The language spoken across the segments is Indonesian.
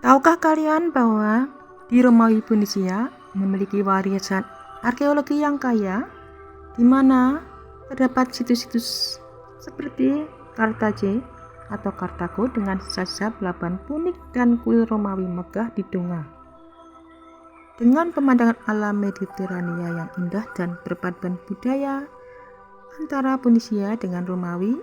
Tahukah kalian bahwa di Romawi Tunisia memiliki warisan arkeologi yang kaya, di mana terdapat situs-situs seperti Kartaje atau Kartago dengan sisa-sisa pelabuhan Punik dan kuil Romawi megah di Donga. Dengan pemandangan alam Mediterania yang indah dan perpaduan budaya antara Tunisia dengan Romawi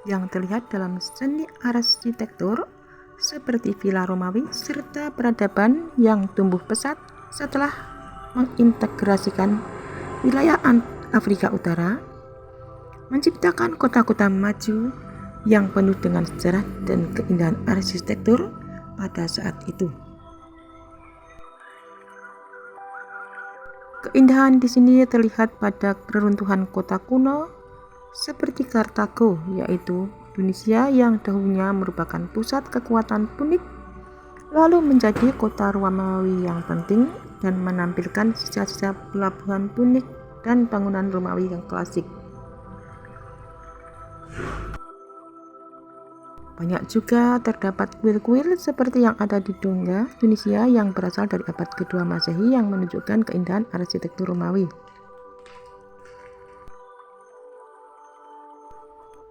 yang terlihat dalam seni arsitektur seperti Villa Romawi serta peradaban yang tumbuh pesat setelah mengintegrasikan wilayah Afrika Utara, menciptakan kota-kota maju yang penuh dengan sejarah dan keindahan arsitektur pada saat itu. Keindahan di sini terlihat pada reruntuhan kota kuno seperti Kartago, yaitu Tunisia yang dahulunya merupakan pusat kekuatan Punik, lalu menjadi kota Romawi yang penting dan menampilkan sisa-sisa pelabuhan Punik dan bangunan Romawi yang klasik. Banyak juga terdapat kuil-kuil seperti yang ada di Donga, Tunisia yang berasal dari abad kedua Masehi yang menunjukkan keindahan arsitektur Romawi.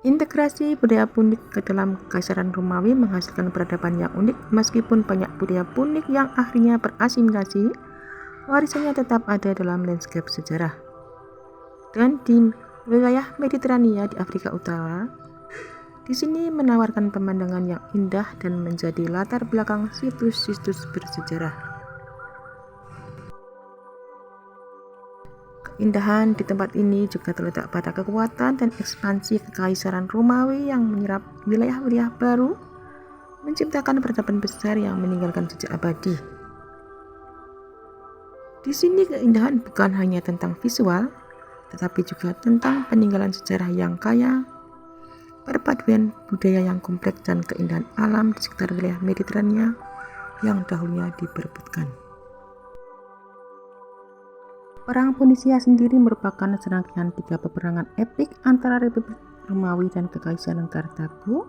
Integrasi budaya Punik ke dalam Kekaisaran Romawi menghasilkan peradaban yang unik. Meskipun banyak budaya Punik yang akhirnya berasimilasi, warisannya tetap ada dalam landscape sejarah. Dan di wilayah Mediterania di Afrika Utara, di sini menawarkan pemandangan yang indah dan menjadi latar belakang situs-situs bersejarah. Keindahan di tempat ini juga terletak pada kekuatan dan ekspansi Kekaisaran Romawi yang menyerap wilayah-wilayah baru, menciptakan peradaban besar yang meninggalkan jejak abadi. Di sini keindahan bukan hanya tentang visual, tetapi juga tentang peninggalan sejarah yang kaya, perpaduan budaya yang kompleks dan keindahan alam di sekitar wilayah Mediterania yang dahulunya diperebutkan. Perang Punisia sendiri merupakan serangkaian 3 peperangan epik antara Republik Romawi dan Kekaisaran Kartago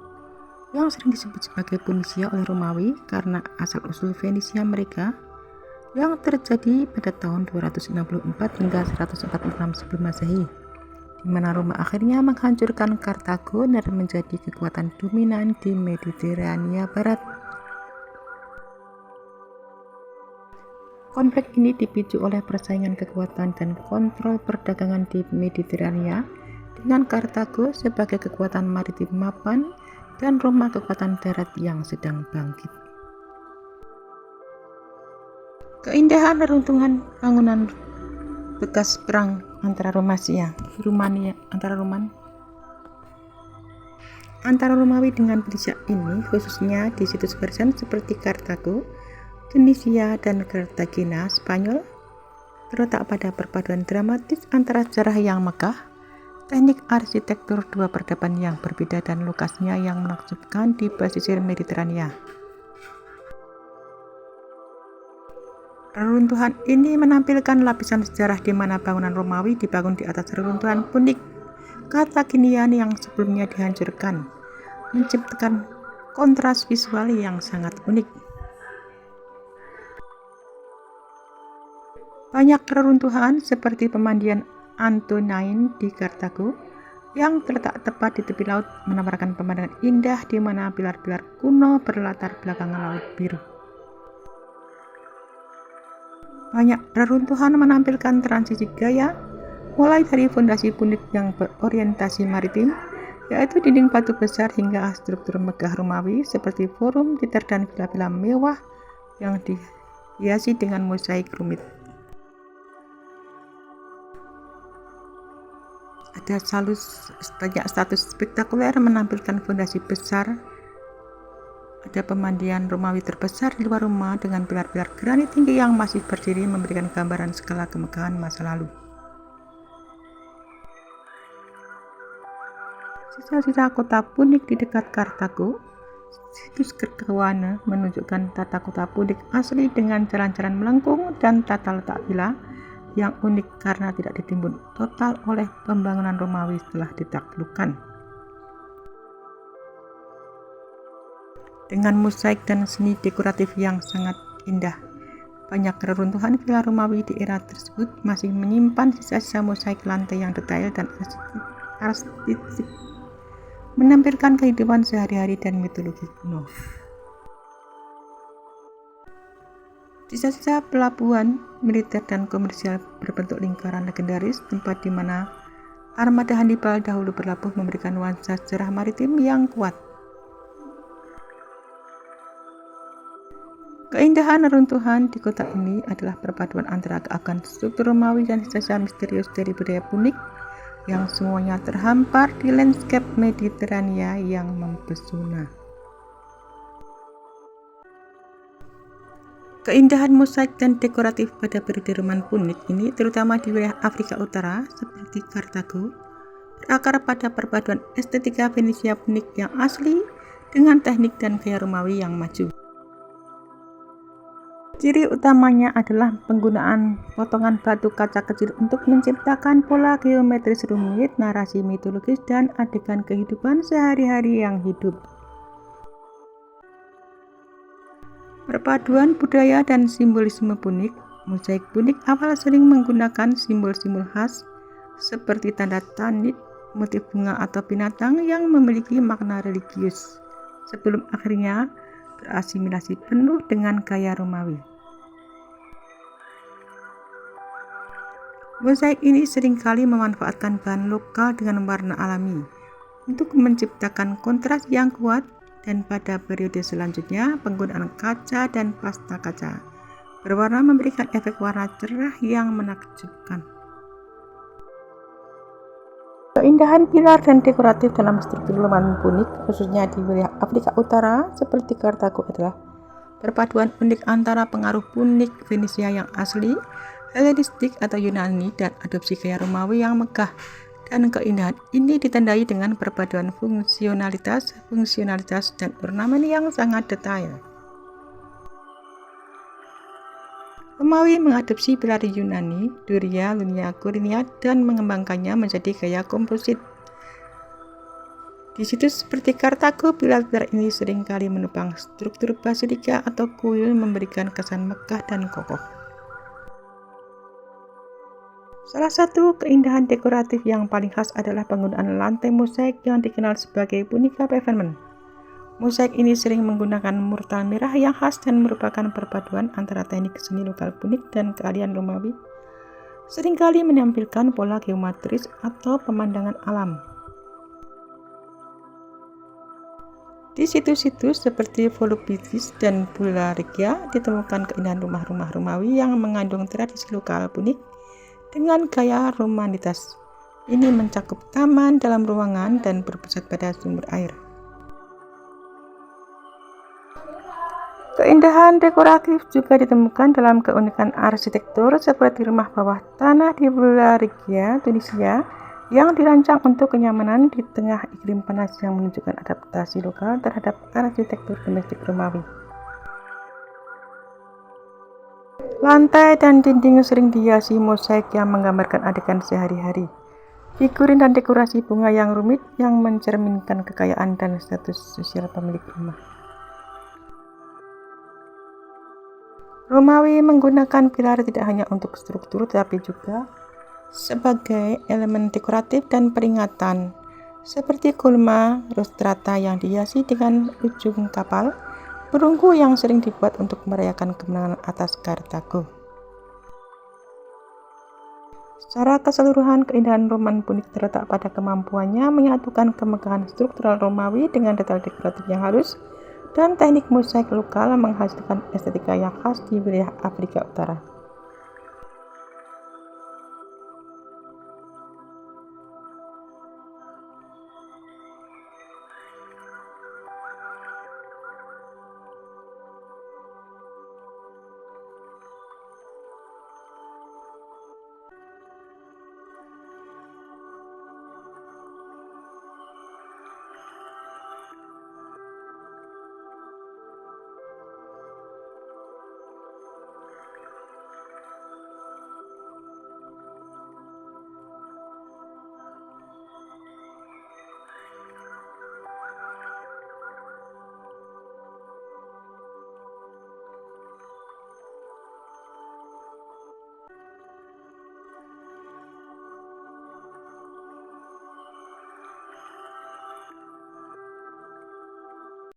yang sering disebut sebagai Punisia oleh Romawi karena asal-usul Fenisia mereka yang terjadi pada tahun 264 hingga 146 sebelum Masehi, di mana Roma akhirnya menghancurkan Kartago dan menjadi kekuatan dominan di Mediterania Barat. Konflik ini dipicu oleh persaingan kekuatan dan kontrol perdagangan di Mediterania dengan Kartago sebagai kekuatan maritim mapan dan Roma kekuatan darat yang sedang bangkit. Keindahan reruntuhan bangunan bekas perang antara Romawi dengan Punisia ini, khususnya di situs warisan seperti Kartago, Tunisia, dan Cartagena, Spanyol, terletak pada perpaduan dramatis antara sejarah yang megah, teknik arsitektur dua peradaban yang berbeda, dan lokasinya yang menakjubkan di pesisir Mediterania. Reruntuhan ini menampilkan lapisan sejarah di mana bangunan Romawi dibangun di atas reruntuhan Punik Carthaginian yang sebelumnya dihancurkan, menciptakan kontras visual yang sangat unik. Banyak reruntuhan seperti pemandian Antonine di Kartago yang terletak tepat di tepi laut menawarkan pemandangan indah di mana pilar-pilar kuno berlatar belakang laut biru. Banyak reruntuhan menampilkan transisi gaya, mulai dari fondasi Punik yang berorientasi maritim, yaitu dinding batu besar, hingga struktur megah Romawi seperti forum, teater, dan villa-villa mewah yang dihiasi dengan mosaik rumit. Ada banyak status spektakuler menampilkan fondasi besar. Ada pemandian Romawi terbesar di luar rumah dengan pilar-pilar granit tinggi yang masih berdiri, memberikan gambaran skala kemegahan masa lalu. Sisa-sisa kota Punik di dekat Kartago, situs Kergawane menunjukkan tata kota Punik asli dengan jalan-jalan melengkung dan tata letak villa yang unik karena tidak ditimbun total oleh pembangunan Romawi setelah ditaklukkan. dengan mosaik dan seni dekoratif yang sangat indah. Banyak reruntuhan villa Romawi di era tersebut masih menyimpan sisa-sisa mosaik lantai yang detail dan artistik, menampilkan kehidupan sehari-hari dan mitologi kuno. Sisa-sisa pelabuhan militer dan komersial berbentuk lingkaran legendaris, tempat di mana armada Hannibal dahulu berlabuh, memberikan nuansa sejarah maritim yang kuat. Keindahan reruntuhan di kota ini adalah perpaduan antara keagungan struktur Romawi dan sisa-sisa misterius dari budaya Punik yang semuanya terhampar di landscape Mediterania yang mempesona. Keindahan mosaik dan dekoratif pada periode Roman Punik ini, terutama di wilayah Afrika Utara seperti Kartago, berakar pada perpaduan estetika Venesia Punik yang asli dengan teknik dan gaya Romawi yang maju. Ciri utamanya adalah penggunaan potongan batu kaca kecil untuk menciptakan pola geometris rumit, narasi mitologis, dan adegan kehidupan sehari-hari yang hidup. Perpaduan budaya dan simbolisme Punik, mosaik Punik awal sering menggunakan simbol-simbol khas seperti tanda tanit, motif bunga atau binatang yang memiliki makna religius, sebelum akhirnya berasimilasi penuh dengan gaya Romawi. Mosaik ini seringkali memanfaatkan bahan lokal dengan warna alami untuk menciptakan kontras yang kuat, dan pada periode selanjutnya penggunaan kaca dan pasta kaca berwarna memberikan efek warna cerah yang menakjubkan. Keindahan pilar dan dekoratif dalam struktur Roman Punik, khususnya di wilayah Afrika Utara seperti Kartago, adalah perpaduan unik antara pengaruh Punik Venesia yang asli, Helenistik atau Yunani, dan adopsi gaya Romawi yang megah. Dan keindahan ini ditandai dengan perpaduan fungsionalitas, dan ornamen yang sangat detail. Romawi mengadopsi pilar Yunani, Doria, Lunia, Korinia, dan mengembangkannya menjadi gaya komposit. Di situs seperti Kartago, pilar-pilar ini seringkali menopang struktur basilika atau kuil, memberikan kesan megah dan kokoh. Salah satu keindahan dekoratif yang paling khas adalah penggunaan lantai mosaik yang dikenal sebagai Punica pavement. Mosaik ini sering menggunakan murtal merah yang khas dan merupakan perpaduan antara teknik seni lokal Punik dan keahlian Romawi. Seringkali menampilkan pola geometris atau pemandangan alam. Di situs-situs seperti Volubilis dan Bulgaria ditemukan keindahan rumah-rumah Romawi yang mengandung tradisi lokal Punik dengan gaya romanitas. Ini mencakup taman dalam ruangan dan berpusat pada sumber air. Keindahan dekoratif juga ditemukan dalam keunikan arsitektur seperti rumah bawah tanah di Bulgaria, Tunisia, yang dirancang untuk kenyamanan di tengah iklim panas yang menunjukkan adaptasi lokal terhadap arsitektur domestik Romawi. Lantai dan dinding sering dihiasi mosaik yang menggambarkan adegan sehari-hari, figurin dan dekorasi bunga yang rumit yang mencerminkan kekayaan dan status sosial pemilik rumah. Romawi menggunakan pilar tidak hanya untuk struktur tetapi juga sebagai elemen dekoratif dan peringatan, seperti gulma rostrata yang dihiasi dengan ujung kapal perunggu yang sering dibuat untuk merayakan kemenangan atas Kartago. Secara keseluruhan, keindahan Roman Punik terletak pada kemampuannya menyatukan kemegahan struktural Romawi dengan detail dekoratif yang halus, dan teknik mosaik lokal menghasilkan estetika yang khas di wilayah Afrika Utara.